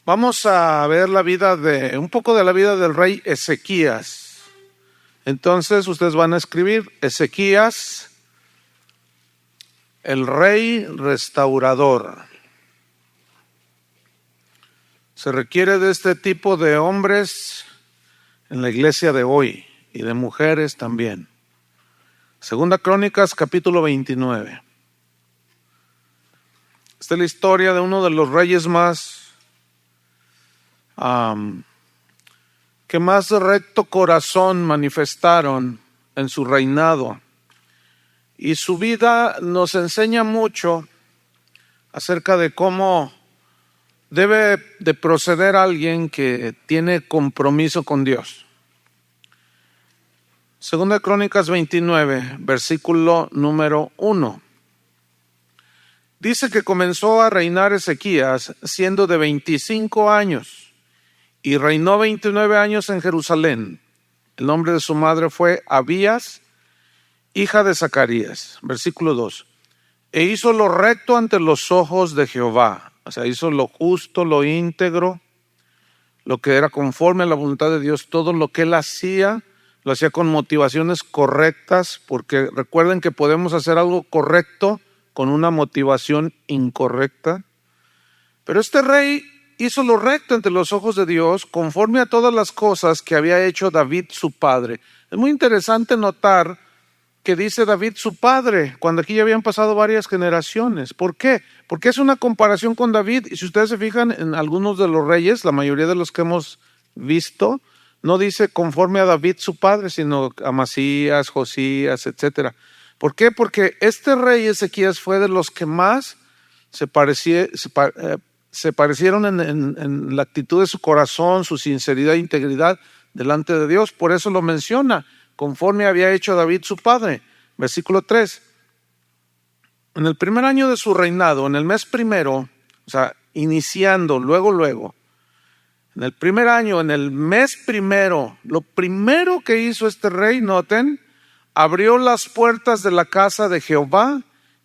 Vamos a ver un poco de la vida del rey Ezequías. Entonces ustedes van a escribir Ezequías, el rey restaurador. Se requiere de este tipo de hombres en la iglesia de hoy y de mujeres también. Segunda Crónicas, capítulo 29. Esta es la historia de uno de los reyes que más recto corazón manifestaron en su reinado. Y su vida nos enseña mucho acerca de cómo debe de proceder alguien que tiene compromiso con Dios. Segunda Crónicas 29, versículo número 1. Dice que comenzó a reinar Ezequías siendo de 25 años y reinó 29 años en Jerusalén. El nombre de su madre fue Abías, hija de Zacarías. Versículo 2. E hizo lo recto ante los ojos de Jehová. O sea, hizo lo justo, lo íntegro, lo que era conforme a la voluntad de Dios. Todo lo que él hacía, lo hacía con motivaciones correctas, porque recuerden que podemos hacer algo correcto con una motivación incorrecta. Pero este rey hizo lo recto ante los ojos de Dios, conforme a todas las cosas que había hecho David su padre. Es muy interesante notar que dice David su padre, cuando aquí ya habían pasado varias generaciones. ¿Por qué? Porque es una comparación con David, y si ustedes se fijan en algunos de los reyes, la mayoría de los que hemos visto, no dice conforme a David su padre, sino Amasías, Josías, etcétera. ¿Por qué? Porque este rey Ezequías fue de los que más se parecieron en la actitud de su corazón, su sinceridad e integridad delante de Dios. Por eso lo menciona, conforme había hecho David su padre. Versículo 3. En el primer año de su reinado, en el mes primero, o sea, iniciando, luego, en el primer año, en el mes primero, lo primero que hizo este rey, noten, abrió las puertas de la casa de Jehová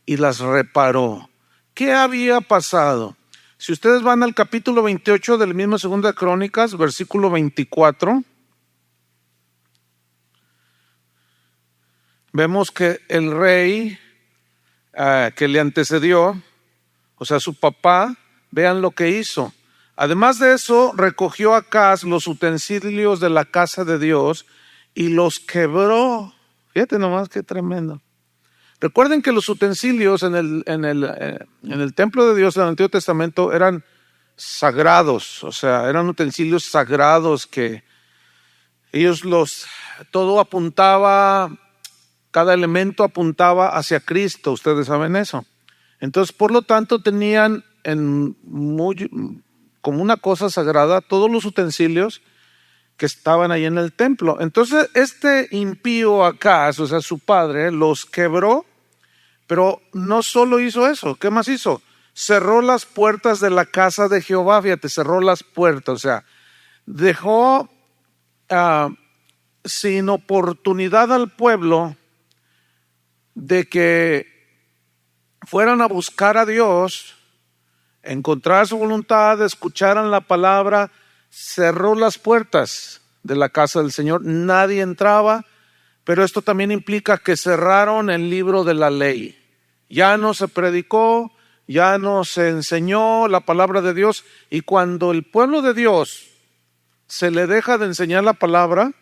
y las reparó. ¿Qué había pasado? Si ustedes van al capítulo 28 del mismo Segunda Crónicas, versículo 24, vemos que el rey que le antecedió, o sea, su papá, vean lo que hizo. Además de eso, recogió Acaz los utensilios de la casa de Dios y los quebró. Fíjate nomás qué tremendo. Recuerden que los utensilios en el templo de Dios en el Antiguo Testamento eran sagrados, o sea, eran utensilios sagrados que todo apuntaba, cada elemento apuntaba hacia Cristo, ustedes saben eso. Entonces, por lo tanto, tenían como una cosa sagrada todos los utensilios que estaban ahí en el templo. Entonces, este impío Acaz, o sea, su padre, los quebró, pero no solo hizo eso. ¿Qué más hizo? Cerró las puertas de la casa de Jehová. Fíjate, cerró las puertas, o sea, dejó sin oportunidad al pueblo de que fueran a buscar a Dios, encontrar su voluntad, escucharan la palabra. Cerró las puertas de la casa del Señor, nadie entraba, pero esto también implica que cerraron el libro de la ley. Ya no se predicó, ya no se enseñó la palabra de Dios, y cuando el pueblo de Dios se le deja de enseñar la palabra,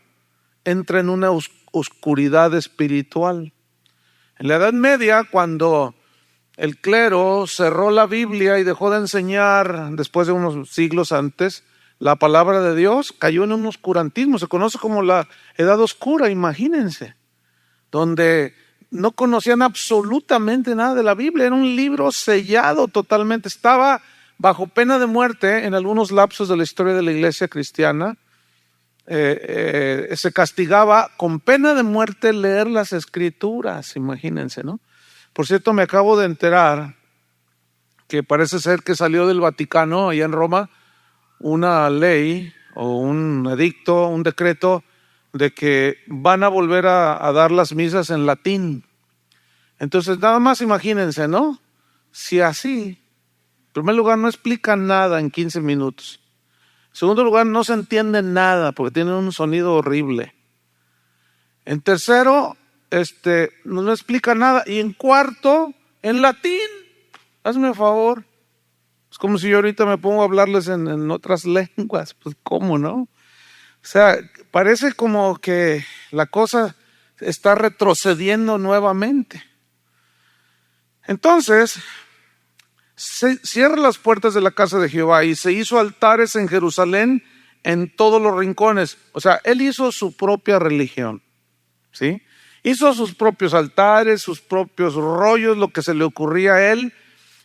entra en una oscuridad espiritual. En la Edad Media, cuando el clero cerró la Biblia y dejó de enseñar, después de unos siglos antes, la palabra de Dios, cayó en un oscurantismo. Se conoce como la Edad Oscura, imagínense, donde no conocían absolutamente nada de la Biblia. Era un libro sellado totalmente. Estaba bajo pena de muerte en algunos lapsos de la historia de la iglesia cristiana. Se castigaba con pena de muerte leer las escrituras, imagínense, ¿no? Por cierto, me acabo de enterar que parece ser que salió del Vaticano, allá en Roma, una ley o un edicto, un decreto de que van a volver a dar las misas en latín. Entonces, nada más imagínense, ¿no? Si así, en primer lugar, no explica nada en 15 minutos. segundo lugar, no se entiende nada porque tiene un sonido horrible. En tercero, no explica nada. Y en cuarto, en latín. Hazme un favor. Es como si yo ahorita me pongo a hablarles en otras lenguas. Pues, ¿cómo no? O sea, parece como que la cosa está retrocediendo nuevamente. Entonces, se cierra las puertas de la casa de Jehová y se hizo altares en Jerusalén en todos los rincones. O sea, él hizo su propia religión, ¿sí? Hizo sus propios altares, sus propios rollos, lo que se le ocurría a él.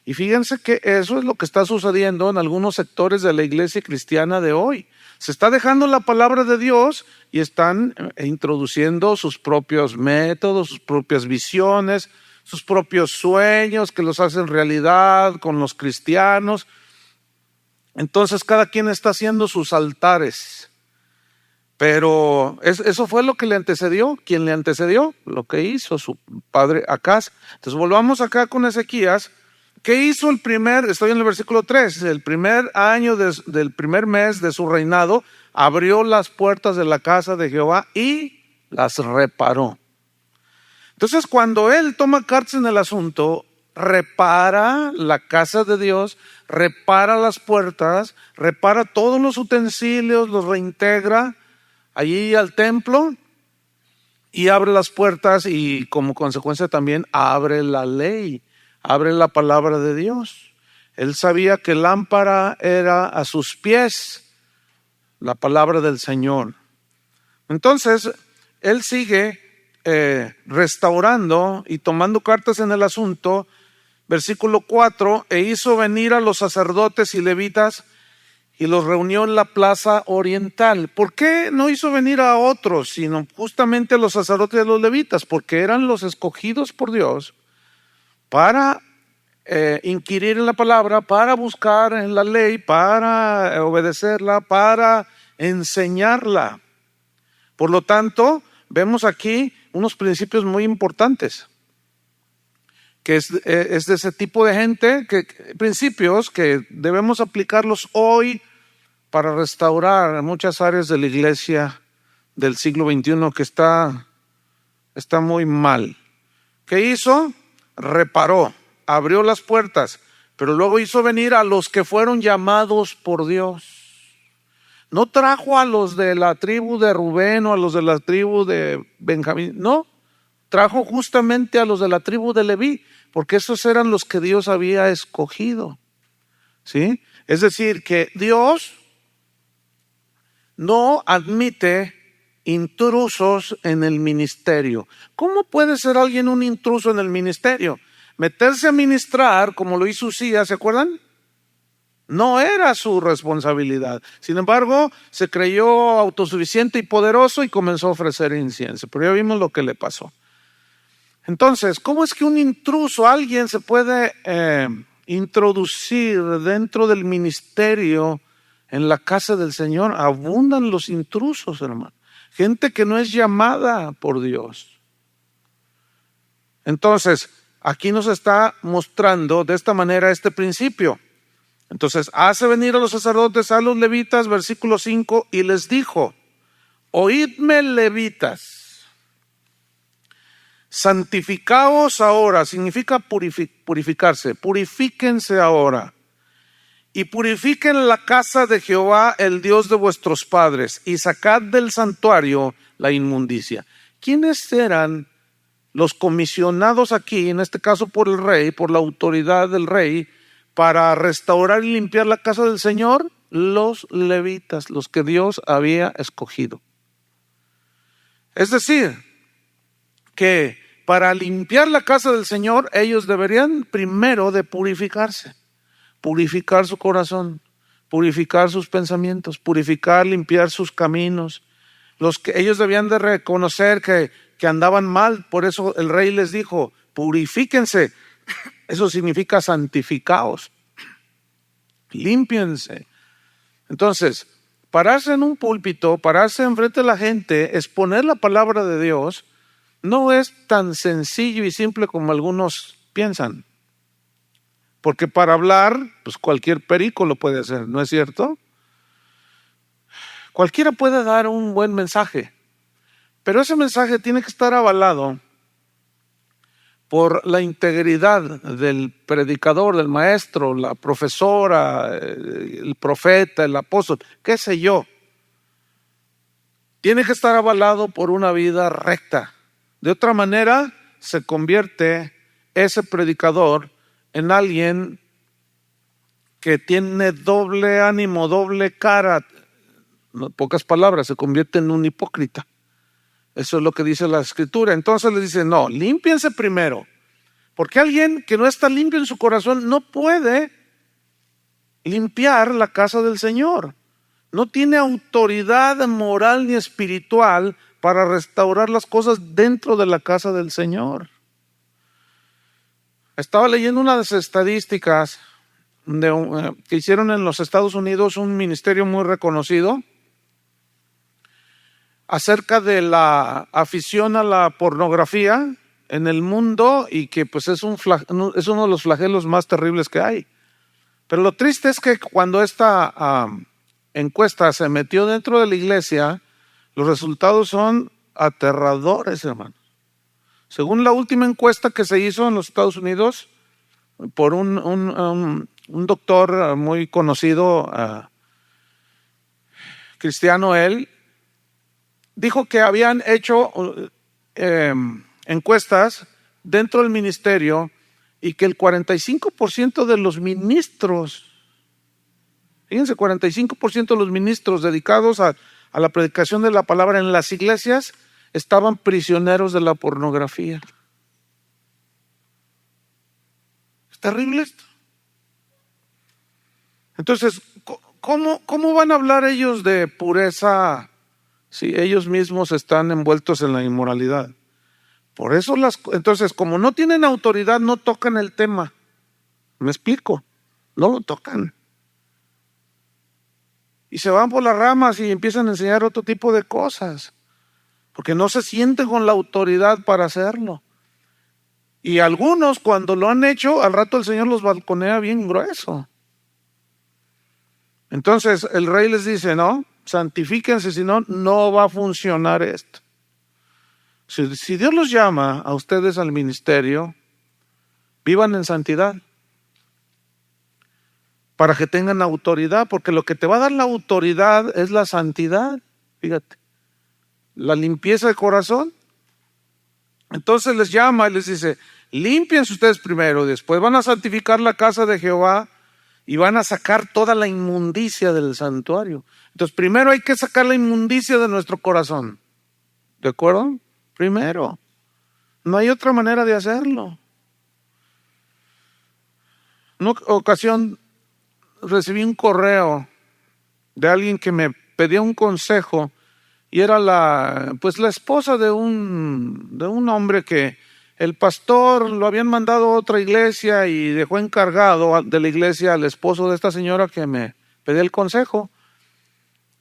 Y fíjense que eso es lo que está sucediendo en algunos sectores de la iglesia cristiana de hoy. Se está dejando la palabra de Dios y están introduciendo sus propios métodos, sus propias visiones, sus propios sueños que los hacen realidad con los cristianos. Entonces cada quien está haciendo sus altares. Pero eso fue lo que le antecedió. ¿Quién le antecedió? Lo que hizo su padre Acaz. Entonces volvamos acá con Ezequías. ¿Qué hizo estoy en el versículo 3, el primer año del primer mes de su reinado, abrió las puertas de la casa de Jehová y las reparó? Entonces, cuando él toma cartas en el asunto, repara la casa de Dios, repara las puertas, repara todos los utensilios, los reintegra allí al templo y abre las puertas y como consecuencia también abre la ley. Abre la palabra de Dios. Él sabía que lámpara era a sus pies la palabra del Señor. Entonces, él sigue restaurando y tomando cartas en el asunto. Versículo 4, e hizo venir a los sacerdotes y levitas y los reunió en la plaza oriental. ¿Por qué no hizo venir a otros, sino justamente a los sacerdotes y a los levitas? Porque eran los escogidos por Dios para inquirir en la palabra, para buscar en la ley, para obedecerla, para enseñarla. Por lo tanto, vemos aquí unos principios muy importantes, que es de ese tipo de gente, principios que debemos aplicarlos hoy para restaurar muchas áreas de la iglesia del siglo XXI que está muy mal. ¿Qué hizo? Reparó, abrió las puertas, pero luego hizo venir a los que fueron llamados por Dios. No trajo a los de la tribu de Rubén o a los de la tribu de Benjamín, no, trajo justamente a los de la tribu de Leví, porque esos eran los que Dios había escogido, ¿sí? Es decir, que Dios no admite intrusos en el ministerio. ¿Cómo puede ser alguien un intruso en el ministerio? Meterse a ministrar, como lo hizo Usías, ¿se acuerdan? No era su responsabilidad. Sin embargo, se creyó autosuficiente y poderoso y comenzó a ofrecer incienso. Pero ya vimos lo que le pasó. Entonces, ¿cómo es que un intruso, alguien se puede introducir dentro del ministerio en la casa del Señor? Abundan los intrusos, hermano. Gente que no es llamada por Dios. Entonces, aquí nos está mostrando de esta manera este principio. Entonces, hace venir a los sacerdotes, a los levitas, versículo 5, y les dijo: oídme, levitas, santificaos ahora, significa purificarse, purifíquense ahora, y purifiquen la casa de Jehová, el Dios de vuestros padres, y sacad del santuario la inmundicia. ¿Quiénes eran los comisionados aquí, en este caso por el rey, por la autoridad del rey, para restaurar y limpiar la casa del Señor? Los levitas, los que Dios había escogido. Es decir, que para limpiar la casa del Señor, ellos deberían primero de purificarse, purificar su corazón, purificar sus pensamientos, purificar, limpiar sus caminos. Ellos debían de reconocer que andaban mal, por eso el rey les dijo: purifíquense. Eso significa santificaos, límpiense. Entonces, pararse en un púlpito, pararse enfrente de la gente, exponer la palabra de Dios, no es tan sencillo y simple como algunos piensan. Porque para hablar, pues cualquier perico lo puede hacer, ¿no es cierto? Cualquiera puede dar un buen mensaje, pero ese mensaje tiene que estar avalado por la integridad del predicador, del maestro, la profesora, el profeta, el apóstol, qué sé yo. Tiene que estar avalado por una vida recta. De otra manera, se convierte ese predicador en alguien que tiene doble ánimo, doble cara. En pocas palabras, se convierte en un hipócrita. Eso es lo que dice la Escritura. Entonces les dice, no, límpiense primero. Porque alguien que no está limpio en su corazón no puede limpiar la casa del Señor. No tiene autoridad moral ni espiritual para restaurar las cosas dentro de la casa del Señor. Estaba leyendo unas estadísticas que hicieron en los Estados Unidos un ministerio muy reconocido acerca de la afición a la pornografía en el mundo, y que pues es uno de los flagelos más terribles que hay. Pero lo triste es que cuando esta encuesta se metió dentro de la iglesia, los resultados son aterradores, hermanos. Según la última encuesta que se hizo en los Estados Unidos por un doctor muy conocido, cristiano él, dijo que habían hecho encuestas dentro del ministerio y que el 45% de los ministros, fíjense, 45% de los ministros dedicados a la predicación de la palabra en las iglesias estaban prisioneros de la pornografía. Es terrible esto. Entonces, ¿cómo van a hablar ellos de pureza si ellos mismos están envueltos en la inmoralidad? Por eso entonces, como no tienen autoridad, no tocan el tema. ¿Me explico? No lo tocan. Y se van por las ramas y empiezan a enseñar otro tipo de cosas, porque no se sienten con la autoridad para hacerlo. Y algunos, cuando lo han hecho, al rato el Señor los balconea bien grueso. Entonces el rey les dice, no, santifíquense, si no, no va a funcionar esto. Si Dios los llama a ustedes al ministerio, vivan en santidad para que tengan autoridad, porque lo que te va a dar la autoridad es la santidad, fíjate, la limpieza de corazón. Entonces les llama y les dice, límpiense ustedes primero, después van a santificar la casa de Jehová y van a sacar toda la inmundicia del santuario. Entonces primero hay que sacar la inmundicia de nuestro corazón, ¿de acuerdo? Primero, no hay otra manera de hacerlo. En una ocasión recibí un correo de alguien que me pedía un consejo, y era la esposa de un hombre que el pastor lo habían mandado a otra iglesia y dejó encargado de la iglesia al esposo de esta señora que me pedía el consejo.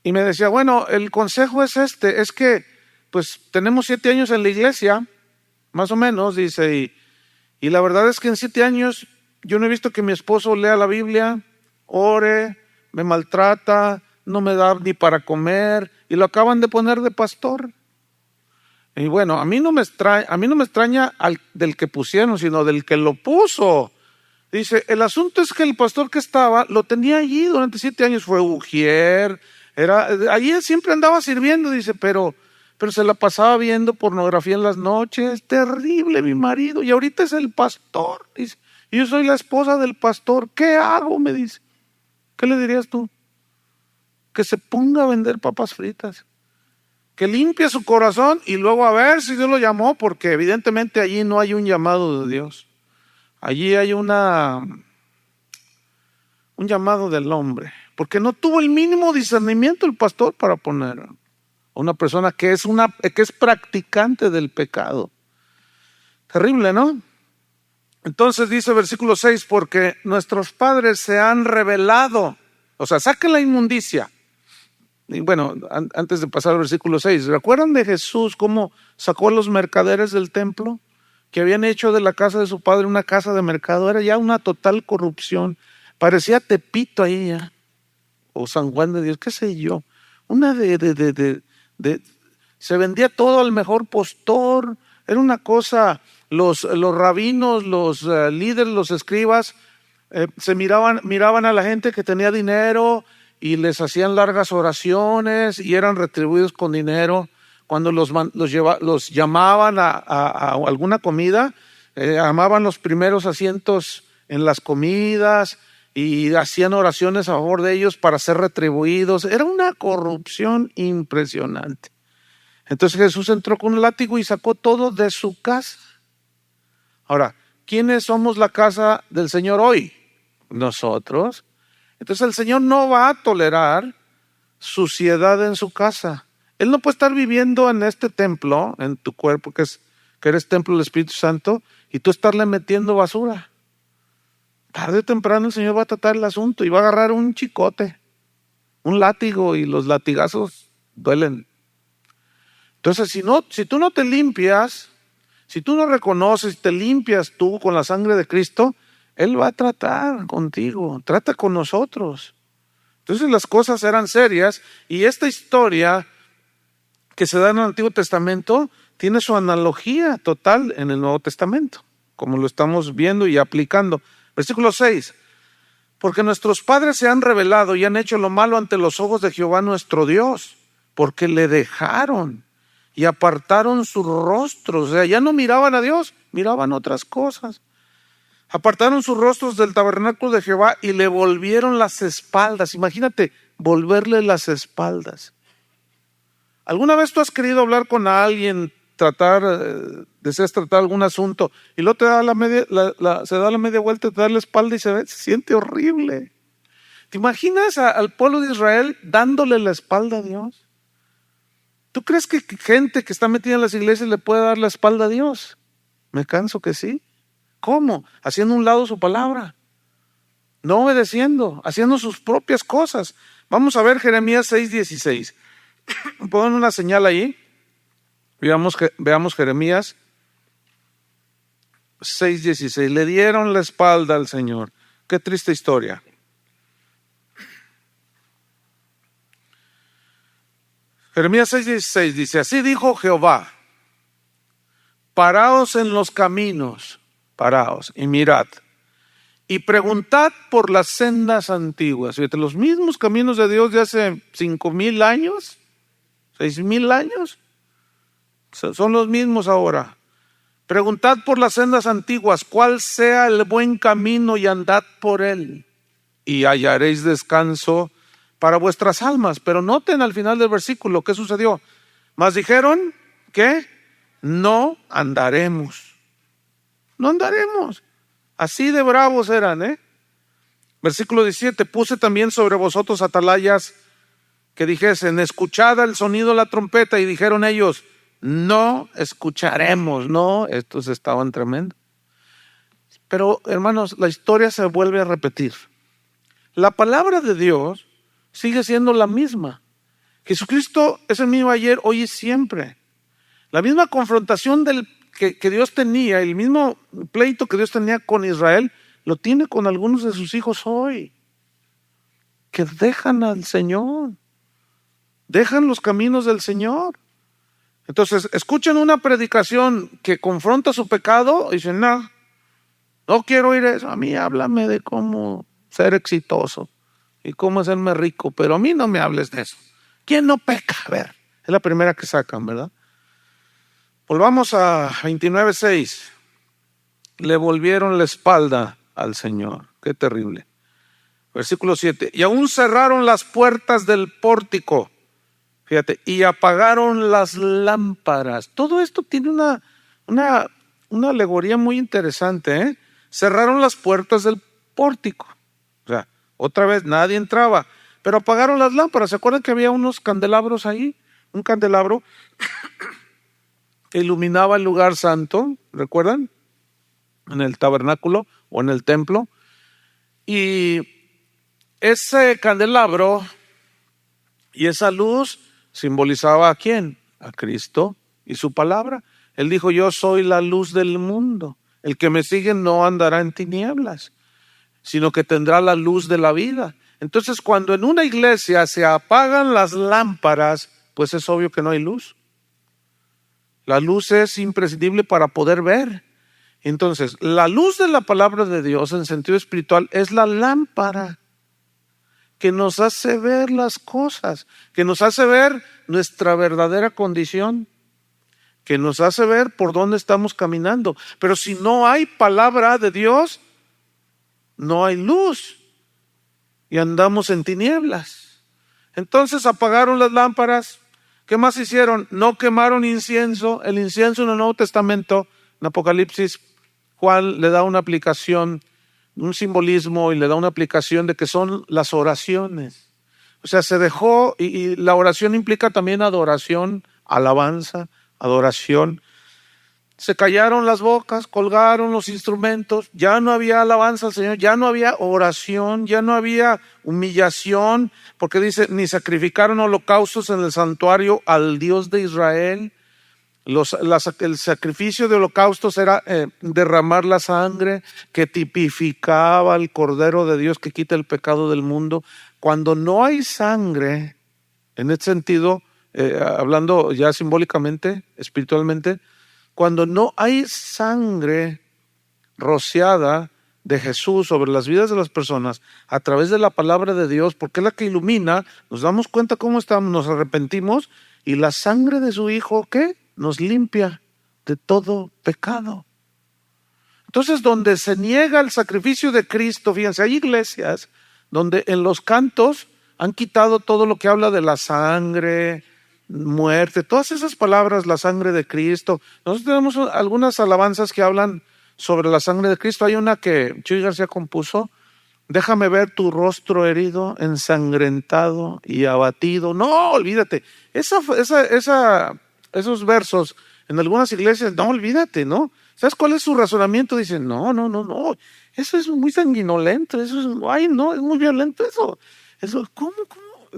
Y me decía, bueno, el consejo es es que pues tenemos 7 años en la iglesia, más o menos, dice, y la verdad es que en 7 años yo no he visto que mi esposo lea la Biblia, ore, me maltrata, no me da ni para comer, y lo acaban de poner de pastor. Y bueno, a mí no me extraña del que pusieron, sino del que lo puso. Dice, el asunto es que el pastor que estaba, lo tenía allí durante 7 años, fue ujier, allí él siempre andaba sirviendo, dice, pero se la pasaba viendo pornografía en las noches, terrible mi marido, y ahorita es el pastor, dice, y yo soy la esposa del pastor, ¿qué hago? Me dice. ¿Qué le dirías tú? Que se ponga a vender papas fritas, que limpie su corazón y luego a ver si Dios lo llamó, porque evidentemente allí no hay un llamado de Dios. Allí hay un llamado del hombre, porque no tuvo el mínimo discernimiento el pastor para poner a una persona que es practicante del pecado. Terrible, ¿no? Entonces dice versículo 6, porque nuestros padres se han rebelado, o sea, saquen la inmundicia. Y bueno, antes de pasar al versículo 6, ¿recuerdan de Jesús cómo sacó a los mercaderes del templo? Que habían hecho de la casa de su padre una casa de mercado. Era ya una total corrupción. Parecía Tepito ahí ya, o San Juan de Dios, qué sé yo. una se vendía todo al mejor postor, era una cosa, los rabinos, los líderes, los escribas, miraban a la gente que tenía dinero y les hacían largas oraciones y eran retribuidos con dinero. Cuando los llamaban a alguna comida, amaban los primeros asientos en las comidas y hacían oraciones a favor de ellos para ser retribuidos. Era una corrupción impresionante. Entonces Jesús entró con un látigo y sacó todo de su casa. Ahora, ¿quiénes somos la casa del Señor hoy? Nosotros. Entonces el Señor no va a tolerar suciedad en su casa. Él no puede estar viviendo en este templo, en tu cuerpo, que eres templo del Espíritu Santo, y tú estarle metiendo basura. Tarde o temprano el Señor va a tratar el asunto y va a agarrar un chicote, un látigo, y los latigazos duelen. Entonces, si tú no te limpias, si tú no reconoces, te limpias tú con la sangre de Cristo, Él va a tratar contigo, trata con nosotros. Entonces las cosas eran serias, y esta historia que se da en el Antiguo Testamento tiene su analogía total en el Nuevo Testamento, como lo estamos viendo y aplicando. Versículo 6. Porque nuestros padres se han rebelado y han hecho lo malo ante los ojos de Jehová nuestro Dios, porque le dejaron y apartaron sus rostros. O sea, ya no miraban a Dios, miraban otras cosas. Apartaron sus rostros del tabernáculo de Jehová y le volvieron las espaldas. Imagínate, volverle las espaldas. ¿Alguna vez tú has querido hablar con alguien, deseas tratar algún asunto, y luego te da se da la media vuelta, te da la espalda y se siente horrible? ¿Te imaginas al pueblo de Israel dándole la espalda a Dios? ¿Tú crees que gente que está metida en las iglesias le puede dar la espalda a Dios? Me canso que sí. ¿Cómo? Haciendo a un lado su palabra, no obedeciendo, haciendo sus propias cosas. Vamos a ver Jeremías 6:16. Pon una señal ahí. Veamos Jeremías 6:16. Le dieron la espalda al Señor. Qué triste historia. Jeremías 6:16 dice: así dijo Jehová, paraos en los caminos, paraos y mirad, y preguntad por las sendas antiguas. Fíjate, los mismos caminos de Dios de hace 5,000 años, 6,000 años, son los mismos ahora. Preguntad por las sendas antiguas, cuál sea el buen camino, y andad por él, y hallaréis descanso para vuestras almas. Pero noten al final del versículo, ¿qué sucedió? Mas dijeron, ¿qué? No andaremos. No andaremos. Así de bravos eran, Versículo 17, puse también sobre vosotros atalayas que dijesen, escuchad el sonido de la trompeta, y dijeron ellos, no escucharemos. No, estos estaban tremendos. Pero hermanos, la historia se vuelve a repetir. La palabra de Dios sigue siendo la misma. Jesucristo es el mismo ayer, hoy y siempre. La misma confrontación que Dios tenía, el mismo pleito que Dios tenía con Israel, lo tiene con algunos de sus hijos hoy, que dejan al Señor, dejan los caminos del Señor. Entonces, escuchan una predicación que confronta su pecado y dicen, no quiero oír eso. A mí háblame de cómo ser exitoso y cómo hacerme rico, pero a mí no me hables de eso. ¿Quién no peca? A ver, es la primera que sacan, ¿verdad? Volvamos a 29:6. Le volvieron la espalda al Señor. Qué terrible. Versículo 7. Y aún cerraron las puertas del pórtico. Fíjate, y apagaron las lámparas. Todo esto tiene una alegoría muy interesante, Cerraron las puertas del pórtico. O sea, otra vez nadie entraba, pero apagaron las lámparas. ¿Se acuerdan que había unos candelabros ahí? Un candelabro que iluminaba el lugar santo, ¿recuerdan? En el tabernáculo o en el templo. Y ese candelabro y esa luz simbolizaba ¿a quién? A Cristo y su palabra. Él dijo, yo soy la luz del mundo. El que me sigue no andará en tinieblas, sino que tendrá la luz de la vida. Entonces, cuando en una iglesia se apagan las lámparas, pues es obvio que no hay luz. La luz es imprescindible para poder ver. Entonces, la luz de la palabra de Dios en sentido espiritual es la lámpara que nos hace ver las cosas, que nos hace ver nuestra verdadera condición, que nos hace ver por dónde estamos caminando. Pero si no hay palabra de Dios, no hay luz y andamos en tinieblas. Entonces apagaron las lámparas. ¿Qué más hicieron? No quemaron incienso. El incienso en el Nuevo Testamento, en Apocalipsis, Juan le da una aplicación, un simbolismo, y le da una aplicación de que son las oraciones. O sea, se dejó, y la oración implica también adoración, alabanza, adoración. Se callaron las bocas, colgaron los instrumentos, ya no había alabanza al Señor, ya no había oración, ya no había humillación, porque dice, ni sacrificaron holocaustos en el santuario al Dios de Israel. El sacrificio de holocaustos era derramar la sangre que tipificaba al Cordero de Dios que quita el pecado del mundo. Cuando no hay sangre, en este sentido, hablando ya simbólicamente, espiritualmente, cuando no hay sangre rociada de Jesús sobre las vidas de las personas a través de la palabra de Dios, porque es la que ilumina, nos damos cuenta cómo estamos, nos arrepentimos, y la sangre de su Hijo, ¿qué? Nos limpia de todo pecado. Entonces, donde se niega el sacrificio de Cristo, fíjense, hay iglesias donde en los cantos han quitado todo lo que habla de la sangre, muerte, todas esas palabras, la sangre de Cristo. Nosotros tenemos algunas alabanzas que hablan sobre la sangre de Cristo. Hay una que Chuy García compuso: déjame ver tu rostro herido, ensangrentado y abatido. No, olvídate. Esos versos en algunas iglesias, no, olvídate, ¿no? ¿Sabes cuál es su razonamiento? Dicen, no. Eso es muy sanguinolento, eso es, ay, no, es muy violento eso. ¿Cómo?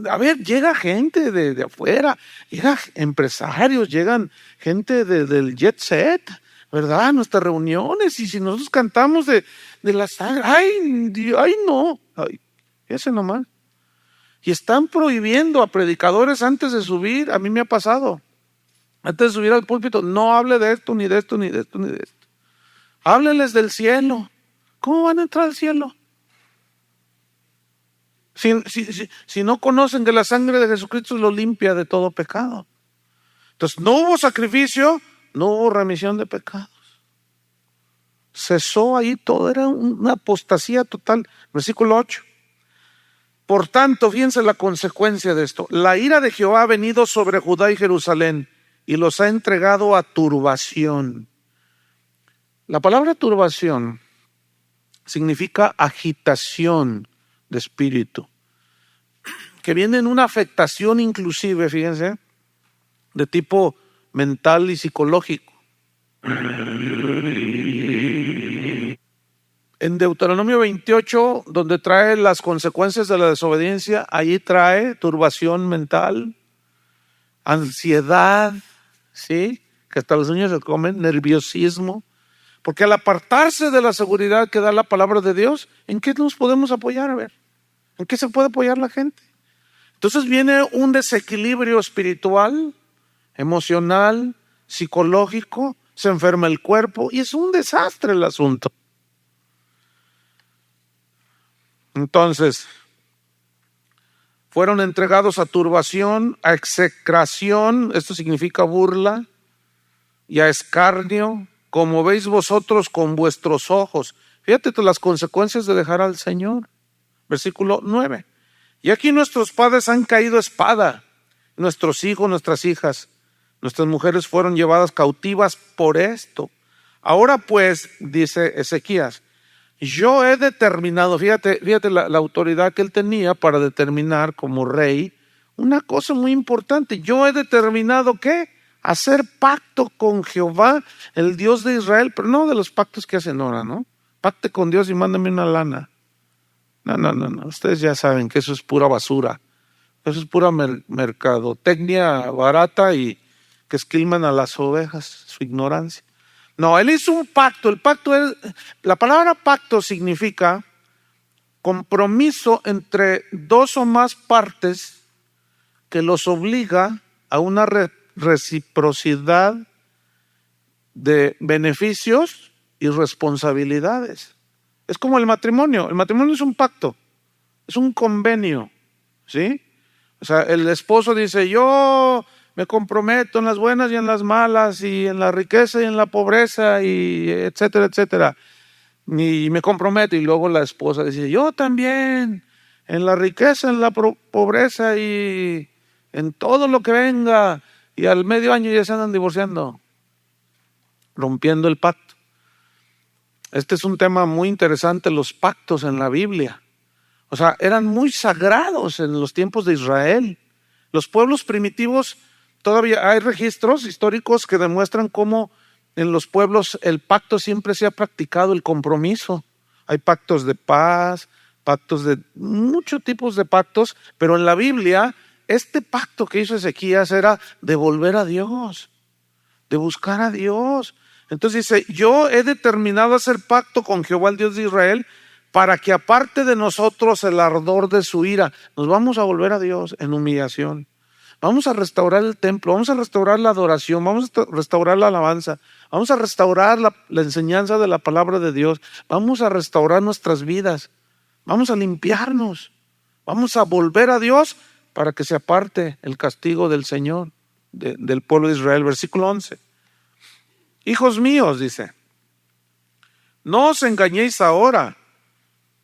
A ver, llega gente de afuera, llegan empresarios, llegan gente del jet set, ¿verdad? Nuestras reuniones, y si nosotros cantamos de la sangre, ay, no, ese nomás. Y están prohibiendo a predicadores antes de subir. A mí me ha pasado, antes de subir al púlpito, no hable de esto, ni de esto, ni de esto, ni de esto. Háblenles del cielo. ¿Cómo van a entrar al cielo? Si no conocen que la sangre de Jesucristo lo limpia de todo pecado. Entonces, no hubo sacrificio, no hubo remisión de pecados. Cesó ahí todo, era una apostasía total. Versículo 8. Por tanto, fíjense la consecuencia de esto. La ira de Jehová ha venido sobre Judá y Jerusalén y los ha entregado a turbación. La palabra turbación significa agitación de espíritu, que viene en una afectación inclusive, fíjense, de tipo mental y psicológico. En Deuteronomio 28, donde trae las consecuencias de la desobediencia, allí trae turbación mental, ansiedad, ¿sí? Que hasta los niños se comen, nerviosismo. Porque al apartarse de la seguridad que da la palabra de Dios, ¿en qué nos podemos apoyar? A ver, ¿en qué se puede apoyar la gente? Entonces viene un desequilibrio espiritual, emocional, psicológico, se enferma el cuerpo y es un desastre el asunto. Entonces, fueron entregados a turbación, a execración, esto significa burla, y a escarnio, como veis vosotros con vuestros ojos. Fíjate las consecuencias de dejar al Señor. Versículo 9. Y aquí nuestros padres han caído a espada, nuestros hijos, nuestras hijas, nuestras mujeres fueron llevadas cautivas por esto. Ahora pues, dice Ezequías, yo he determinado, fíjate la autoridad que él tenía para determinar como rey, una cosa muy importante. Yo he determinado, ¿qué? Hacer pacto con Jehová, el Dios de Israel, pero no de los pactos que hacen ahora, ¿no? Pacte con Dios y mándame una lana. No. Ustedes ya saben que eso es pura basura. Eso es pura mercadotecnia barata y que esquilman a las ovejas, su ignorancia. No, él hizo un pacto. La palabra pacto significa compromiso entre dos o más partes que los obliga a una reciprocidad de beneficios y responsabilidades. Es como el matrimonio. El matrimonio es un pacto, es un convenio, ¿sí? O sea, el esposo dice, yo me comprometo en las buenas y en las malas, y en la riqueza y en la pobreza, y etcétera, etcétera. Y me comprometo. Y luego la esposa dice, yo también, en la riqueza, en la pobreza y en todo lo que venga. Y al medio año ya se andan divorciando, rompiendo el pacto. Este es un tema muy interesante, los pactos en la Biblia. O sea, eran muy sagrados en los tiempos de Israel. Los pueblos primitivos, todavía hay registros históricos que demuestran cómo en los pueblos el pacto siempre se ha practicado, el compromiso. Hay pactos de paz, pactos de muchos tipos de pactos, pero en la Biblia este pacto que hizo Ezequías era de volver a Dios, de buscar a Dios. Entonces dice, yo he determinado hacer pacto con Jehová, el Dios de Israel, para que aparte de nosotros el ardor de su ira. Nos vamos a volver a Dios en humillación. Vamos a restaurar el templo, vamos a restaurar la adoración, vamos a restaurar la alabanza, vamos a restaurar la enseñanza de la palabra de Dios, vamos a restaurar nuestras vidas, vamos a limpiarnos, vamos a volver a Dios para que se aparte el castigo del Señor, del pueblo de Israel. Versículo 11. Hijos míos, dice, no os engañéis ahora,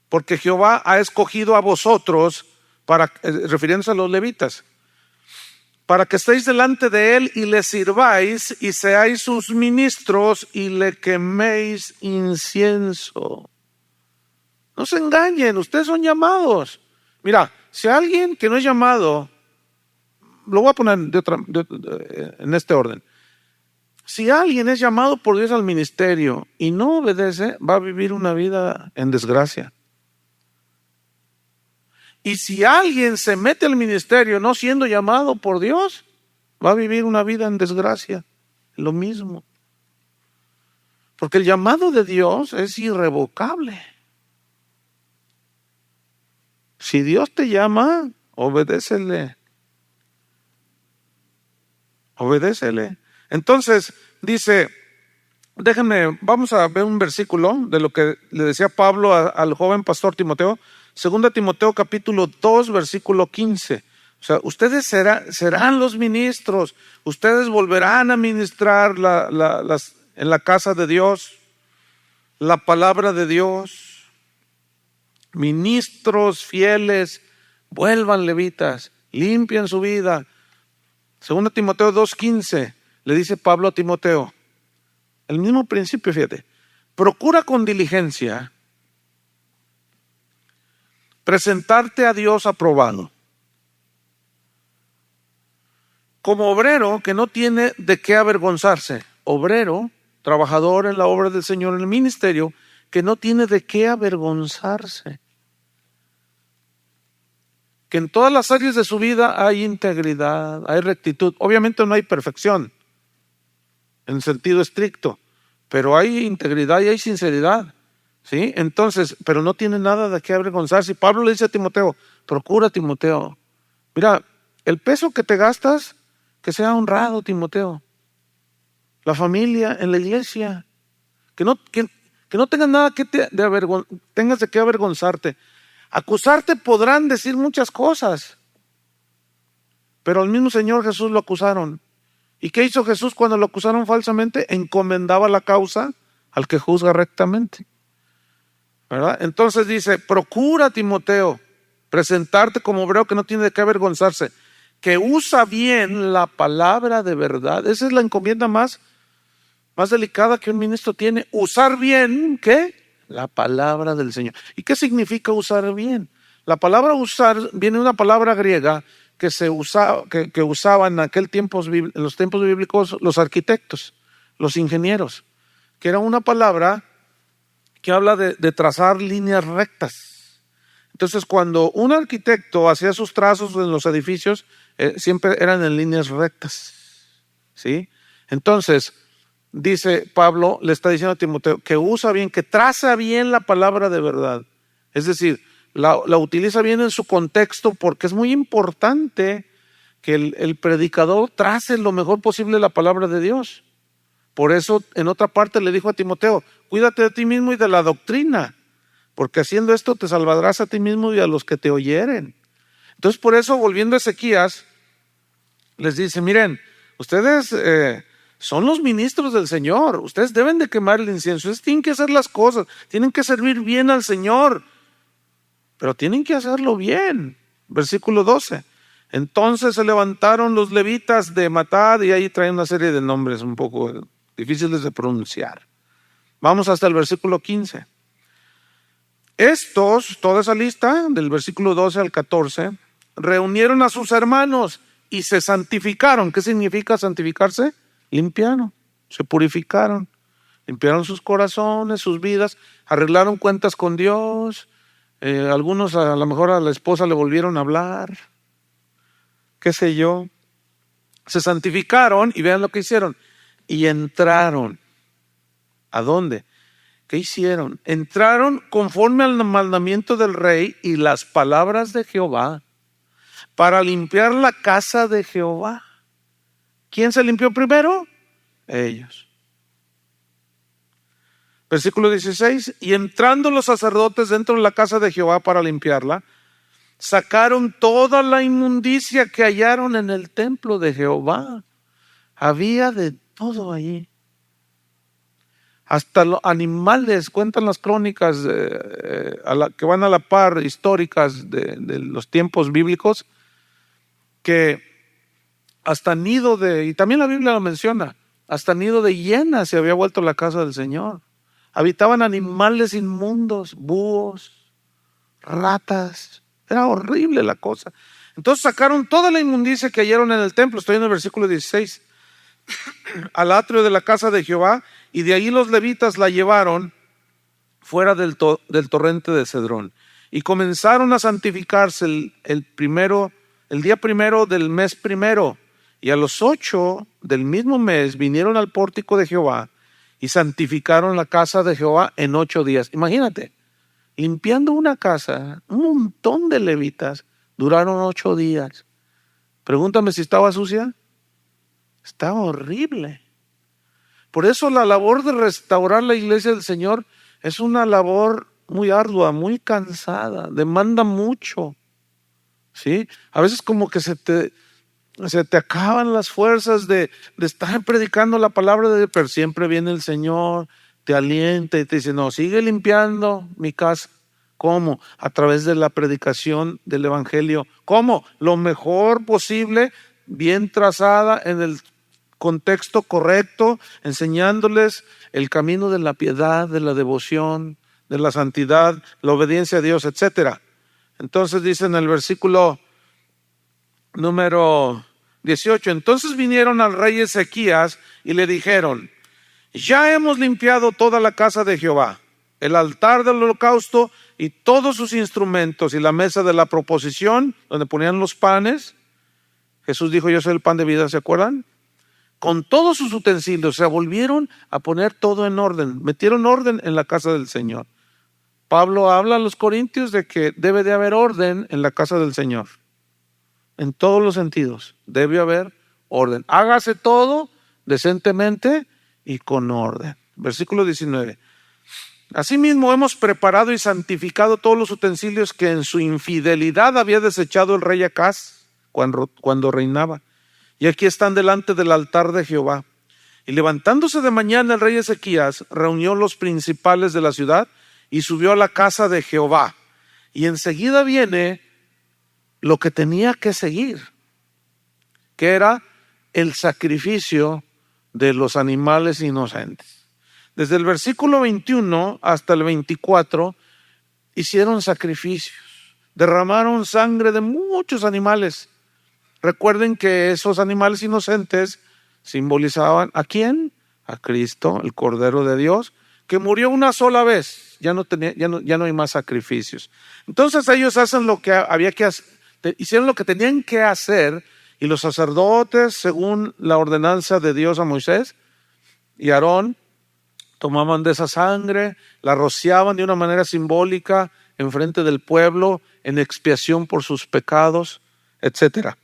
porque Jehová ha escogido a vosotros, refiriéndose a los levitas, para que estéis delante de él y le sirváis y seáis sus ministros y le queméis incienso. No se engañen, ustedes son llamados. Mira, si alguien que no es llamado, lo voy a poner en este orden. Si alguien es llamado por Dios al ministerio y no obedece, va a vivir una vida en desgracia. Y si alguien se mete al ministerio no siendo llamado por Dios, va a vivir una vida en desgracia. Lo mismo. Porque el llamado de Dios es irrevocable. Si Dios te llama, obedécele. Obedécele. Entonces, dice, vamos a ver un versículo de lo que le decía Pablo al joven pastor Timoteo. 2 Timoteo capítulo 2, versículo 15. O sea, ustedes serán los ministros, ustedes volverán a ministrar en la casa de Dios, la palabra de Dios. Ministros fieles, vuelvan levitas, limpien su vida. 2 Timoteo 2:15, le dice Pablo a Timoteo, el mismo principio, fíjate, procura con diligencia presentarte a Dios aprobado, como obrero que no tiene de qué avergonzarse, obrero, trabajador en la obra del Señor, en el ministerio, que no tiene de qué avergonzarse. Que en todas las áreas de su vida hay integridad, hay rectitud. Obviamente no hay perfección en sentido estricto, pero hay integridad y hay sinceridad, ¿sí? Entonces, pero no tiene nada de qué avergonzarse. Y Pablo le dice a Timoteo, procura, Timoteo. Mira, el peso que te gastas, que sea honrado, Timoteo. La familia, en la iglesia, que no tengas nada tengas de qué avergonzarte. Acusarte podrán decir muchas cosas, pero al mismo Señor Jesús lo acusaron. ¿Y qué hizo Jesús cuando lo acusaron falsamente? Encomendaba la causa al que juzga rectamente, ¿verdad? Entonces dice, procura, Timoteo, presentarte como obrero que no tiene de qué avergonzarse, que usa bien la palabra de verdad. Esa es la encomienda más delicada que un ministro tiene. Usar bien, ¿qué? La palabra del Señor. ¿Y qué significa usar bien? La palabra usar viene de una palabra griega que se usaba, que usaban en los tiempos bíblicos los arquitectos, los ingenieros, que era una palabra que habla de trazar líneas rectas. Entonces, cuando un arquitecto hacía sus trazos en los edificios, siempre eran en líneas rectas, ¿sí? Entonces, dice Pablo, le está diciendo a Timoteo que usa bien, que traza bien la palabra de verdad. Es decir, la utiliza bien en su contexto porque es muy importante que el predicador trace lo mejor posible la palabra de Dios. Por eso en otra parte le dijo a Timoteo, cuídate de ti mismo y de la doctrina, porque haciendo esto te salvarás a ti mismo y a los que te oyeren. Entonces por eso, volviendo a Ezequías, les dice, miren, ustedes son los ministros del Señor, ustedes deben de quemar el incienso, ustedes tienen que hacer las cosas, tienen que servir bien al Señor, pero tienen que hacerlo bien. Versículo 12. Entonces se levantaron los levitas de Matad, y ahí trae una serie de nombres un poco difíciles de pronunciar. Vamos hasta el versículo 15. Estos, toda esa lista, del versículo 12 al 14, reunieron a sus hermanos y se santificaron. ¿Qué significa santificarse? Limpiaron, se purificaron, limpiaron sus corazones, sus vidas, arreglaron cuentas con Dios. Algunos a lo mejor a la esposa le volvieron a hablar, qué sé yo. Se santificaron y vean lo que hicieron. Y entraron. ¿A dónde? ¿Qué hicieron? Entraron conforme al mandamiento del rey y las palabras de Jehová para limpiar la casa de Jehová. ¿Quién se limpió primero? Ellos. Versículo 16. Y entrando los sacerdotes dentro de la casa de Jehová para limpiarla, sacaron toda la inmundicia que hallaron en el templo de Jehová. Había de todo allí. Hasta los animales, cuentan las crónicas que van a la par históricas de los tiempos bíblicos, que hasta nido y también la Biblia lo menciona, hasta nido de hienas se había vuelto la casa del Señor. Habitaban animales inmundos, búhos, ratas. Era horrible la cosa. Entonces sacaron toda la inmundicia que hallaron en el templo, estoy en el versículo 16, al atrio de la casa de Jehová, y de ahí los levitas la llevaron fuera del torrente de Cedrón. Y comenzaron a santificarse el día primero del mes primero. Y a los 8 del mismo mes vinieron al pórtico de Jehová y santificaron la casa de Jehová en 8 días. Imagínate, limpiando una casa, un montón de levitas, duraron 8 días. Pregúntame si estaba sucia. Estaba horrible. Por eso la labor de restaurar la iglesia del Señor es una labor muy ardua, muy cansada, demanda mucho. ¿Sí? A veces como que se te acaban las fuerzas de estar predicando la palabra de Dios, pero siempre viene el Señor, te alienta y te dice, no, sigue limpiando mi casa. ¿Cómo? A través de la predicación del Evangelio. ¿Cómo? Lo mejor posible, bien trazada en el contexto correcto, enseñándoles el camino de la piedad, de la devoción, de la santidad, la obediencia a Dios, etcétera. Entonces dice en el versículo número 18, entonces vinieron al rey Ezequías y le dijeron, ya hemos limpiado toda la casa de Jehová, el altar del holocausto y todos sus instrumentos y la mesa de la proposición donde ponían los panes. Jesús dijo, yo soy el pan de vida, ¿se acuerdan? Con todos sus utensilios, se volvieron a poner todo en orden, metieron orden en la casa del Señor. Pablo habla a los corintios de que debe de haber orden en la casa del Señor. En todos los sentidos, debe haber orden. Hágase todo decentemente y con orden. Versículo 19. Asimismo hemos preparado y santificado todos los utensilios que en su infidelidad había desechado el rey Acaz cuando reinaba. Y aquí están delante del altar de Jehová. Y levantándose de mañana el rey Ezequías reunió los principales de la ciudad y subió a la casa de Jehová. Y enseguida viene lo que tenía que seguir, que era el sacrificio de los animales inocentes. Desde el versículo 21 hasta el 24 hicieron sacrificios, derramaron sangre de muchos animales. Recuerden que esos animales inocentes simbolizaban ¿a quién? A Cristo, el Cordero de Dios, que murió una sola vez. Ya no hay más sacrificios. Entonces ellos hacen lo que había que hacer, hicieron lo que tenían que hacer, y los sacerdotes, según la ordenanza de Dios a Moisés y Aarón, tomaban de esa sangre, la rociaban de una manera simbólica enfrente del pueblo en expiación por sus pecados, etcétera.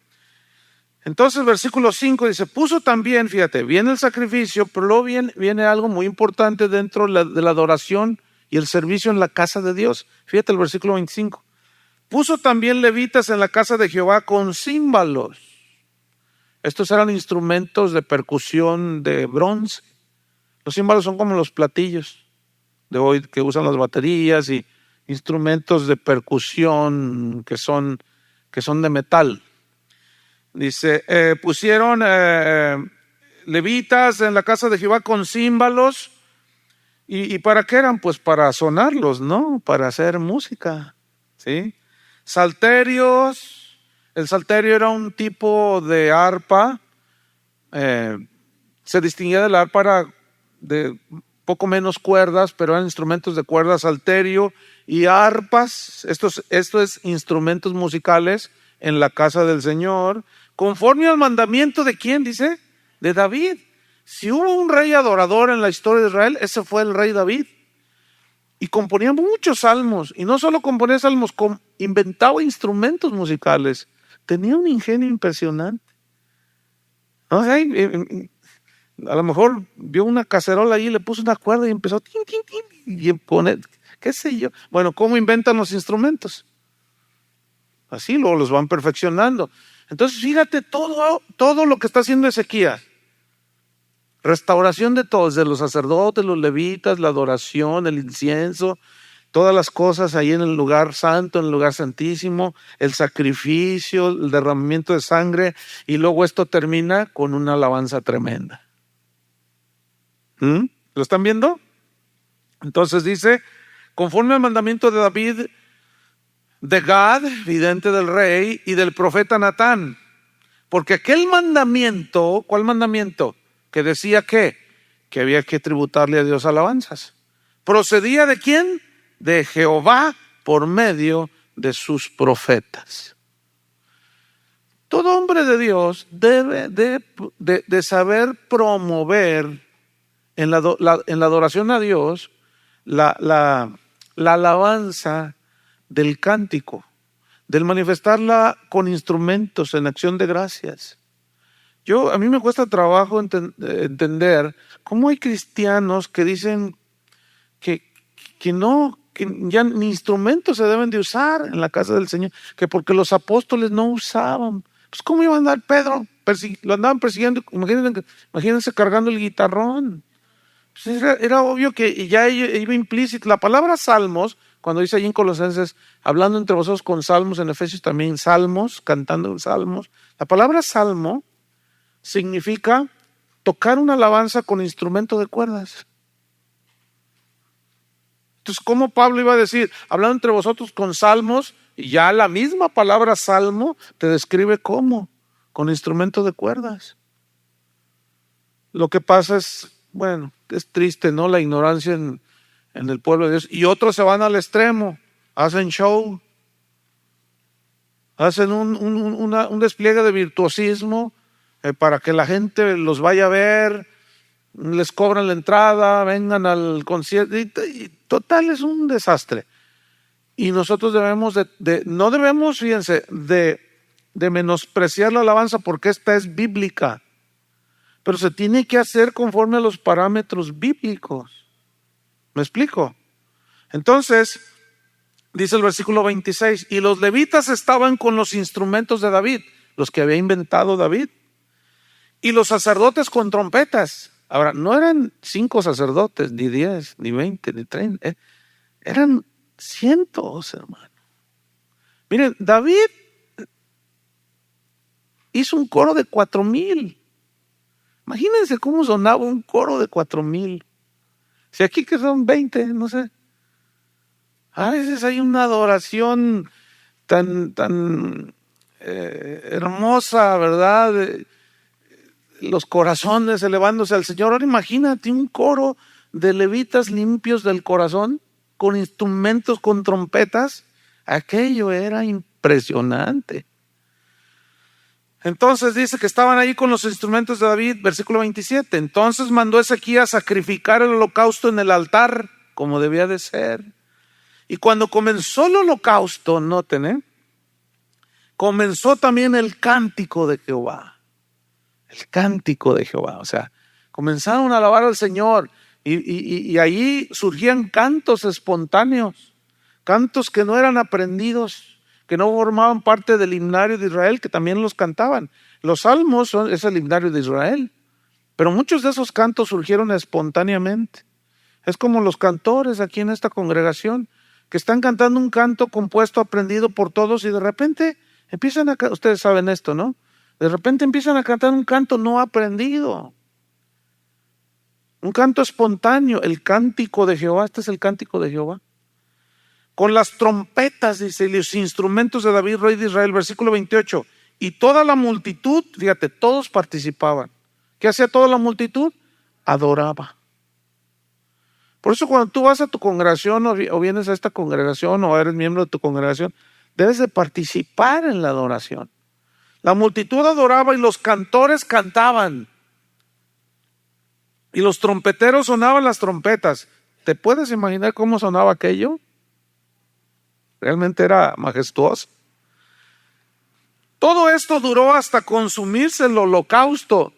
Entonces, versículo 5 dice, puso también, fíjate, viene el sacrificio, pero luego viene algo muy importante dentro de la adoración y el servicio en la casa de Dios. Fíjate el versículo 25. Puso también levitas en la casa de Jehová con címbalos. Estos eran instrumentos de percusión de bronce. Los címbalos son como los platillos de hoy que usan las baterías y instrumentos de percusión que son de metal. Dice, pusieron levitas en la casa de Jehová con címbalos. ¿Y para qué eran? Pues para sonarlos, ¿no? Para hacer música, ¿sí? Salterios. El salterio era un tipo de arpa. Se distinguía de la arpa de poco menos cuerdas, pero eran instrumentos de cuerda, salterio y arpas. Esto es instrumentos musicales en la casa del Señor, conforme al mandamiento de ¿quién dice? De David. Si hubo un rey adorador en la historia de Israel, ese fue el rey David. Y componía muchos salmos, y no solo componía salmos, inventaba instrumentos musicales. Tenía un ingenio impresionante. ¿No? A lo mejor vio una cacerola ahí, le puso una cuerda y empezó tin, tin, tin, y pone, qué sé yo. Bueno, ¿cómo inventan los instrumentos? Así luego los van perfeccionando. Entonces, fíjate todo lo que está haciendo Ezequías. Restauración de todos, de los sacerdotes, los levitas, la adoración, el incienso, todas las cosas ahí en el lugar santo, en el lugar santísimo, el sacrificio, el derramamiento de sangre, y luego esto termina con una alabanza tremenda. ¿Lo están viendo? Entonces dice, conforme al mandamiento de David, de Gad, vidente del rey, y del profeta Natán. Porque aquel mandamiento, ¿cuál mandamiento? Que decía que había que tributarle a Dios alabanzas. ¿Procedía de quién? De Jehová por medio de sus profetas. Todo hombre de Dios debe de saber promover en la adoración a Dios la alabanza del cántico, del manifestarla con instrumentos en acción de gracias. A mí me cuesta trabajo entender cómo hay cristianos que dicen que ya ni instrumentos se deben de usar en la casa del Señor, que porque los apóstoles no usaban. Pues ¿cómo iba a andar Pedro? Lo andaban persiguiendo, imagínense cargando el guitarrón. Pues era obvio que ya iba implícito. La palabra salmos, cuando dice allí en Colosenses, hablando entre vosotros con salmos, en Efesios también salmos, cantando salmos. La palabra salmo significa tocar una alabanza con instrumento de cuerdas. Entonces, ¿cómo Pablo iba a decir, hablando entre vosotros con salmos, y ya la misma palabra salmo te describe cómo? Con instrumento de cuerdas. Lo que pasa es, bueno, es triste, ¿no? La ignorancia en el pueblo de Dios. Y otros se van al extremo, hacen show, hacen un despliegue de virtuosismo para que la gente los vaya a ver, les cobran la entrada, vengan al concierto, y total es un desastre. Y nosotros no debemos, fíjense, de menospreciar la alabanza porque esta es bíblica, pero se tiene que hacer conforme a los parámetros bíblicos. ¿Me explico? Entonces, dice el versículo 26, y los levitas estaban con los instrumentos de David, los que había inventado David, y los sacerdotes con trompetas. Ahora, no eran 5 sacerdotes, ni 10, ni 20, ni 30, eran cientos, hermano. Miren, David hizo un coro de 4,000. Imagínense cómo sonaba un coro de 4,000. Si aquí que son 20, no sé. A veces hay una adoración tan hermosa, ¿verdad? Los corazones elevándose al Señor. Ahora imagínate un coro de levitas limpios del corazón, con instrumentos, con trompetas. Aquello era impresionante. Entonces dice que estaban ahí con los instrumentos de David, versículo 27. Entonces mandó Ezequías sacrificar el holocausto en el altar, como debía de ser. Y cuando comenzó el holocausto, noten, comenzó también el cántico de Jehová. El cántico de Jehová. O sea, comenzaron a alabar al Señor. Y ahí surgían cantos espontáneos. Cantos que no eran aprendidos, que no formaban parte del himnario de Israel, que también los cantaban. Los salmos es el himnario de Israel. Pero muchos de esos cantos surgieron espontáneamente. Es como los cantores aquí en esta congregación, que están cantando un canto compuesto, aprendido por todos, y de repente empiezan a, ustedes saben esto, ¿no? De repente empiezan a cantar un canto no aprendido. Un canto espontáneo, el cántico de Jehová. Este es el cántico de Jehová. Con las trompetas, dice, y los instrumentos de David, rey de Israel, versículo 28. Y toda la multitud, fíjate, todos participaban. ¿Qué hacía toda la multitud? Adoraba. Por eso cuando tú vas a tu congregación o vienes a esta congregación o eres miembro de tu congregación, debes de participar en la adoración. La multitud adoraba y los cantores cantaban. Y los trompeteros sonaban las trompetas. ¿Te puedes imaginar cómo sonaba aquello? Realmente era majestuoso. Todo esto duró hasta consumirse el holocausto.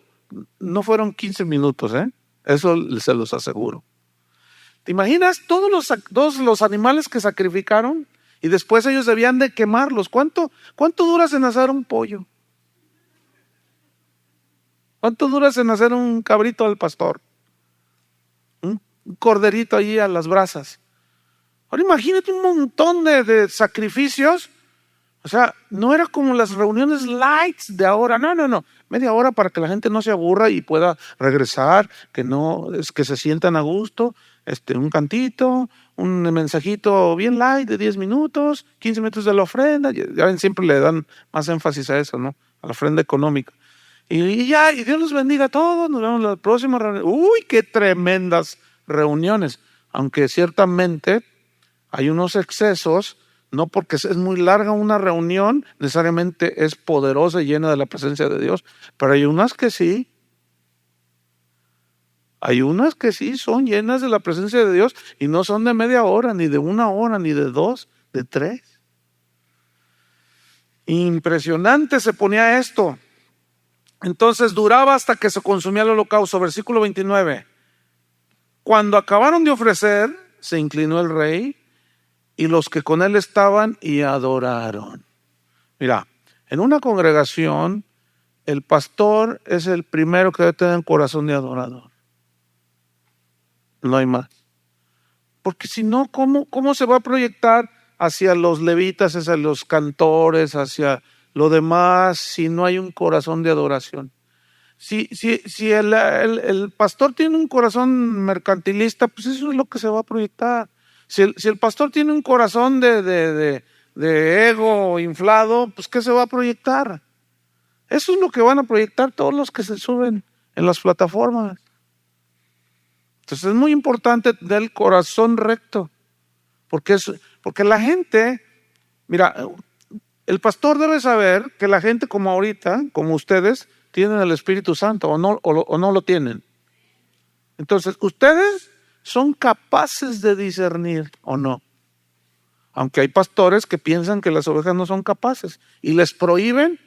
No fueron 15 minutos, eso se los aseguro. ¿Te imaginas todos los animales que sacrificaron? Y después ellos debían de quemarlos. ¿Cuánto dura en hacer un pollo? ¿Cuánto dura en hacer un cabrito al pastor? Un corderito allí a las brasas. Ahora imagínate un montón de sacrificios. O sea, no era como las reuniones lights de ahora. No. Media hora para que la gente no se aburra y pueda regresar, que se sientan a gusto. Un cantito, un mensajito bien light de 10 minutos, 15 minutos de la ofrenda. Ya ven, siempre le dan más énfasis a eso, ¿no? A la ofrenda económica. Y Dios los bendiga a todos. Nos vemos en la próxima reunión. Uy, qué tremendas reuniones. Aunque ciertamente hay unos excesos. No porque es muy larga una reunión, necesariamente es poderosa y llena de la presencia de Dios, pero hay unas que sí. Hay unas que sí son llenas de la presencia de Dios y no son de media hora, ni de 1 hora, ni de 2, de 3. Impresionante se ponía esto. Entonces duraba hasta que se consumía el holocausto. Versículo 29. Cuando acabaron de ofrecer, se inclinó el rey y los que con él estaban y adoraron. Mira, en una congregación, el pastor es el primero que debe tener un corazón de adorador. No hay más. Porque si no, ¿cómo se va a proyectar hacia los levitas, hacia los cantores, hacia lo demás, si no hay un corazón de adoración? Si el pastor tiene un corazón mercantilista, pues eso es lo que se va a proyectar. Si el pastor tiene un corazón de ego inflado, pues ¿qué se va a proyectar? Eso es lo que van a proyectar todos los que se suben en las plataformas. Entonces es muy importante tener el corazón recto, porque la gente, mira, el pastor debe saber que la gente como ahorita, como ustedes, tienen el Espíritu Santo o no lo tienen. Entonces, ustedes son capaces de discernir o no. Aunque hay pastores que piensan que las ovejas no son capaces y les prohíben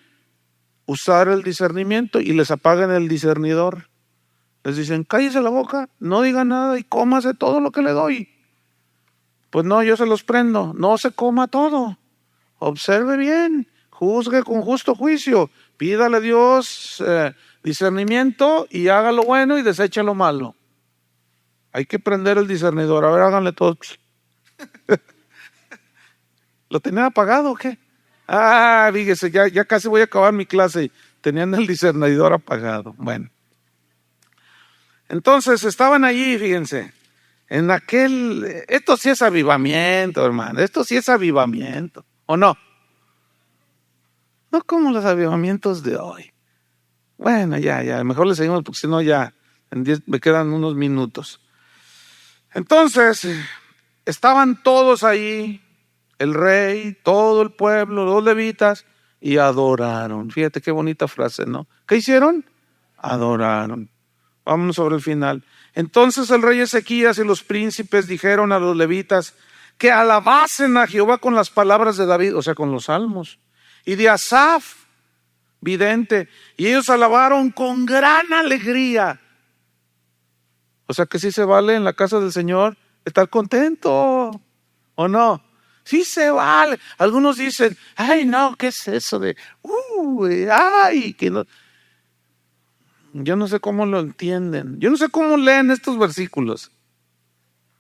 usar el discernimiento y les apagan el discernidor. Les dicen, cállese la boca, no diga nada y cómase todo lo que le doy. Pues no, yo se los prendo. No se coma todo. Observe bien, juzgue con justo juicio. Pídale a Dios discernimiento y haga lo bueno y deseche lo malo. Hay que prender el discernidor. A ver, háganle todo. ¿Lo tenían apagado o qué? Fíjese, ya casi voy a acabar mi clase. Tenían el discernidor apagado. Bueno. Entonces estaban allí, fíjense. Esto sí es avivamiento, hermano. Esto sí es avivamiento. ¿O no? No como los avivamientos de hoy. Bueno, ya. Mejor le seguimos porque si no ya me quedan unos minutos. Entonces, estaban todos ahí, el rey, todo el pueblo, los levitas, y adoraron. Fíjate qué bonita frase, ¿no? ¿Qué hicieron? Adoraron. Vámonos sobre el final. Entonces el rey Ezequías y los príncipes dijeron a los levitas que alabasen a Jehová con las palabras de David, o sea, con los salmos, y de Asaf, vidente, y ellos alabaron con gran alegría. O sea que sí se vale en la casa del Señor estar contento, ¿o no? Sí se vale. Algunos dicen, ay no, ¿qué es eso de, ay, que no? Yo no sé cómo lo entienden. Yo no sé cómo leen estos versículos.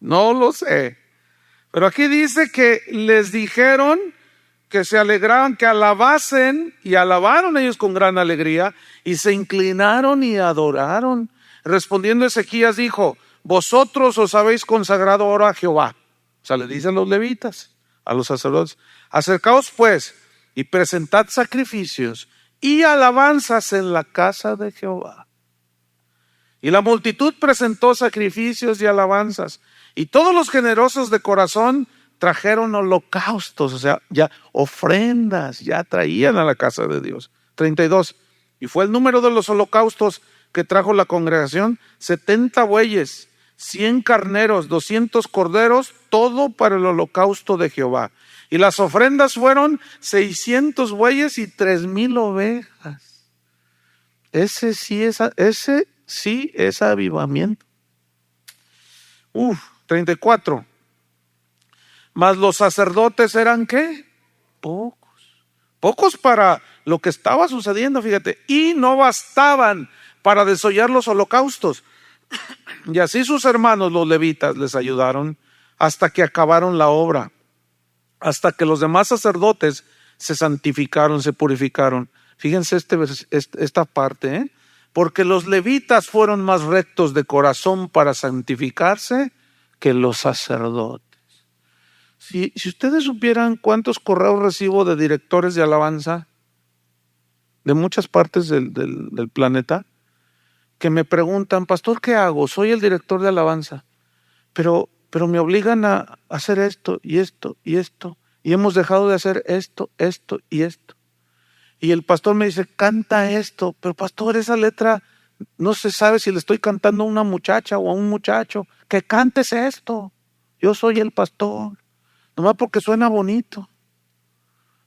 No lo sé. Pero aquí dice que les dijeron que se alegraban, que alabasen, y alabaron ellos con gran alegría, y se inclinaron y adoraron. Respondiendo Ezequías dijo, vosotros os habéis consagrado ahora a Jehová. O sea, le dicen los levitas, a los sacerdotes, acercaos pues y presentad sacrificios y alabanzas en la casa de Jehová. Y la multitud presentó sacrificios y alabanzas, y todos los generosos de corazón trajeron holocaustos, o sea, ya ofrendas, ya traían a la casa de Dios. 32. Y fue el número de los holocaustos que trajo la congregación, 70 bueyes, 100 carneros, 200 corderos, todo para el holocausto de Jehová. Y las ofrendas fueron 600 bueyes y 3,000 ovejas. Ese sí es avivamiento. 34. Mas los sacerdotes eran ¿qué? Pocos para lo que estaba sucediendo, fíjate, y no bastaban para desollar los holocaustos. Y así sus hermanos los levitas les ayudaron hasta que acabaron la obra, hasta que los demás sacerdotes se santificaron, se purificaron. Fíjense esta parte, ¿eh? Porque los levitas fueron más rectos de corazón para santificarse que los sacerdotes. Si ustedes supieran cuántos correos recibo de directores de alabanza de muchas partes del planeta, que me preguntan, pastor, ¿qué hago? Soy el director de alabanza, pero me obligan a hacer esto y esto y esto, y hemos dejado de hacer esto, esto y esto. Y el pastor me dice, canta esto, pero pastor, esa letra no se sabe si le estoy cantando a una muchacha o a un muchacho. Que cantes esto. Yo soy el pastor. Nomás porque suena bonito.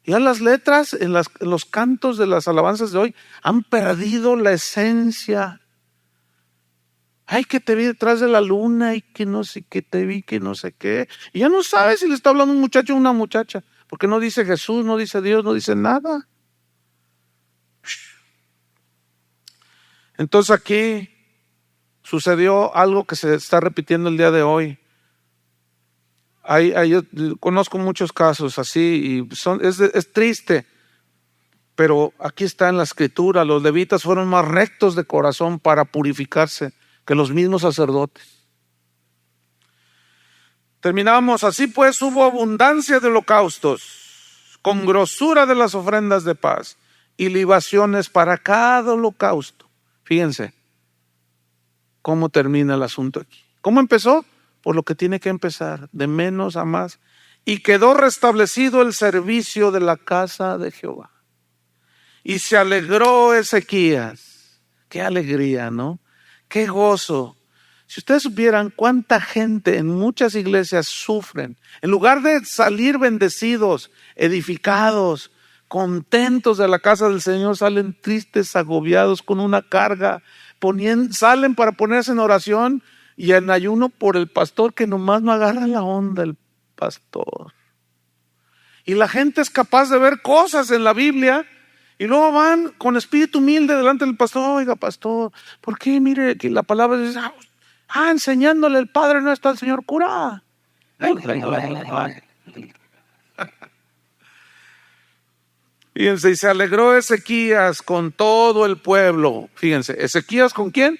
Ya las letras en los cantos de las alabanzas de hoy han perdido la esencia. Ay, que te vi detrás de la luna y que no sé qué te vi, que no sé qué. Y ya no sabes si le está hablando un muchacho o una muchacha, porque no dice Jesús, no dice Dios, no dice nada. Entonces aquí sucedió algo que se está repitiendo el día de hoy. Yo conozco muchos casos así y es triste, pero aquí está en la escritura, los levitas fueron más rectos de corazón para purificarse que los mismos sacerdotes. Terminamos, así pues hubo abundancia de holocaustos, con grosura de las ofrendas de paz y libaciones para cada holocausto. Fíjense cómo termina el asunto aquí. ¿Cómo empezó? Por lo que tiene que empezar, de menos a más. Y quedó restablecido el servicio de la casa de Jehová. Y se alegró Ezequías. Qué alegría, ¿no? Qué gozo. Si ustedes supieran cuánta gente en muchas iglesias sufren, en lugar de salir bendecidos, edificados, contentos de la casa del Señor, salen tristes, agobiados, con una carga, salen para ponerse en oración y en ayuno por el pastor, que nomás no agarra la onda el pastor. Y la gente es capaz de ver cosas en la Biblia y luego van con espíritu humilde delante del pastor. Oiga, pastor, ¿por qué? Mire que la palabra dice, enseñándole el Padre Nuestro al señor cura. Fíjense, y se alegró Ezequías con todo el pueblo. Fíjense, ¿Ezequías con quién?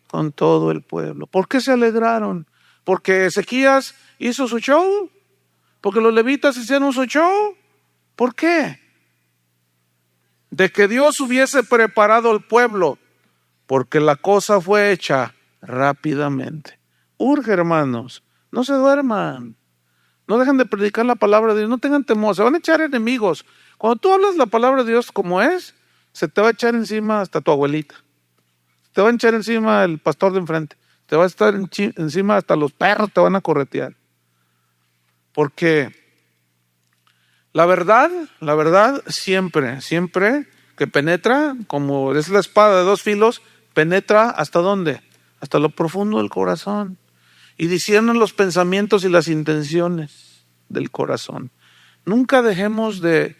Con todo el pueblo. ¿Por qué se alegraron? ¿Porque Ezequías hizo su show? ¿Porque los levitas hicieron su show? ¿Por qué? De que Dios hubiese preparado el pueblo, porque la cosa fue hecha rápidamente. Urge, hermanos, no se duerman. No dejen de predicar la palabra de Dios, no tengan temor, se van a echar enemigos. Cuando tú hablas la palabra de Dios como es, se te va a echar encima hasta tu abuelita. Te va a echar encima el pastor de enfrente. Te va a estar encima hasta los perros te van a corretear. Porque la verdad siempre, siempre que penetra, como es la espada de dos filos, penetra ¿hasta dónde? Hasta lo profundo del corazón. Y disciernen los pensamientos y las intenciones del corazón. Nunca dejemos de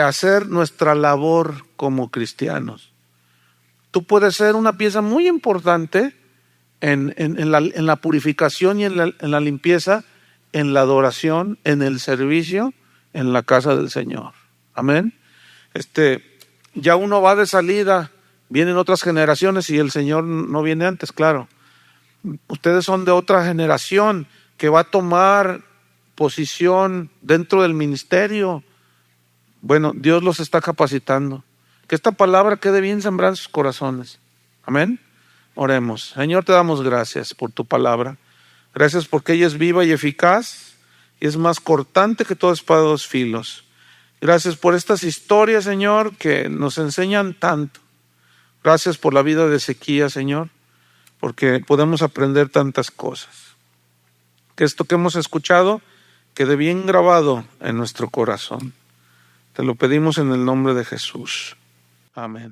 hacer nuestra labor como cristianos. Tú puedes ser una pieza muy importante en la purificación y en la limpieza, en la adoración, en el servicio, en la casa del Señor. Amén. Ya uno va de salida, vienen otras generaciones y el Señor no viene antes, claro. Ustedes son de otra generación que va a tomar posición dentro del ministerio. Bueno, Dios los está capacitando. Que esta palabra quede bien sembrada en sus corazones. Amén. Oremos. Señor, te damos gracias por tu palabra. Gracias porque ella es viva y eficaz y es más cortante que toda espada de dos filos. Gracias por estas historias, Señor, que nos enseñan tanto. Gracias por la vida de Ezequías, Señor, porque podemos aprender tantas cosas. Que esto que hemos escuchado quede bien grabado en nuestro corazón. Te lo pedimos en el nombre de Jesús. Amén.